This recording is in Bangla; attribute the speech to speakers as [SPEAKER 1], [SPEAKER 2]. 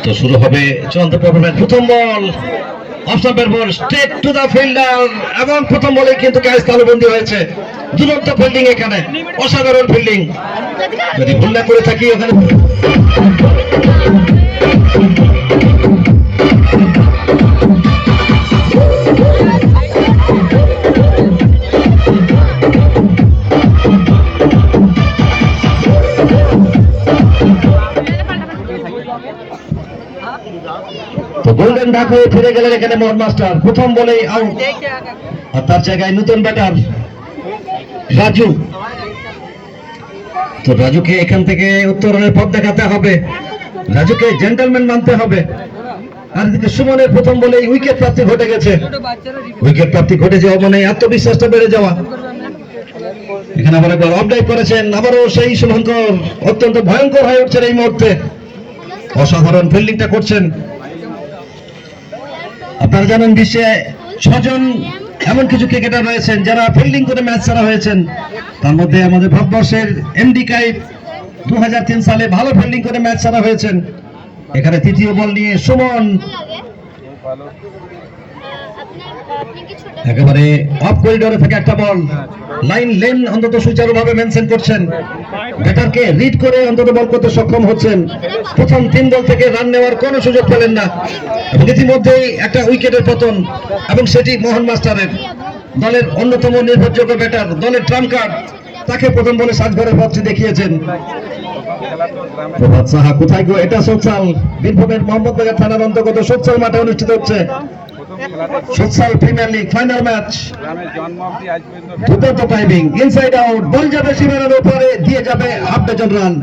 [SPEAKER 1] তো শুরু হবে চূড়ান্ত পর্বের প্রথম বল, অফ স্টাম্পের ball straight to the fielder, এবং প্রথম বলে কিন্তু ক্যাচ তালুবন্দী হয়েছে। দুরন্ত ফিল্ডিং, এখানে অসাধারণ ফিল্ডিং, যদি ভুল না করে থাকি ওখানে তো গোল্ডেন ডাক হয়ে ফিরে গেলেন এখানে মোহন মাস্টার। প্রথম বলেই আউট, আর তার জায়গায় নতুন ব্যাটার রাজু। তো রাজুকে এখান থেকে উত্তরণের পথ দেখাতে হবে, রাজুকে জেন্টলম্যান মানতে হবে। আর এদিকে সুমনের প্রথম বলেই উইকেট প্রাপ্তি ঘটে গেছে। উইকেট প্রাপ্তি ঘটে যাওয়া মানে আত্মবিশ্বাসটা বেড়ে যাওয়া। এখানে আবার একবার অফ ড্রাইভ করেছেন, আবারও সেই শুভঙ্কর অত্যন্ত ভয়ঙ্কর হয়ে উঠছেন এই মুহূর্তে, অসাধারণ ফিল্ডিংটা করছেন। আপনারা জানেন বিশ্বে 6 জন এমন কিছু ক্রিকেটার রয়েছেন যারা ফিল্ডিং করে ম্যাচ ছাড়া হয়েছেন। তার মধ্যে আমাদের ভারতবর্ষের এমডি কাইফ 2003 সালে ভালো ফিল্ডিং করে ম্যাচ ছাড়া হয়েছেন। এখানে তৃতীয় বল নিয়ে সুমন একেবারে অফ করিডোরে থেকে একটা বল, লাইন লেন অন্তত সুচারুভাবে মেনশন করছেন, ব্যাটারকে রিড করে অন্তত বল করতে সক্ষম হচ্ছেন। প্রথম 3 বল থেকে রান নেওয়ার কোনো সুযোগ পেলেন না, এবং ইতিমধ্যেই একটা উইকেটের পতন, এবং সেটি মোহন মাস্টারের, দলের অন্যতম নির্ভরযোগ্য ব্যাটার, দলের ট্রাম্প কার্ড, তাকে প্রথম বলে সাজঘরের পথটি দেখিয়েছেন। প্রভাত সাহা কোথায় গো, এটা সোচ্চাল, বীরভূমের মোহাম্মদবাজার থানার অন্তর্গত সোচ্চাল মাঠে অনুষ্ঠিত হচ্ছে সোচ্চাল প্রিমিয়ার লিগ ফাইনাল ম্যাচ। দুর্দান্ত টাইমিং, ইনসাইড আউট, বল যাবে সীমানার উপরে, দিয়ে যাবে হাফ ডজন রান।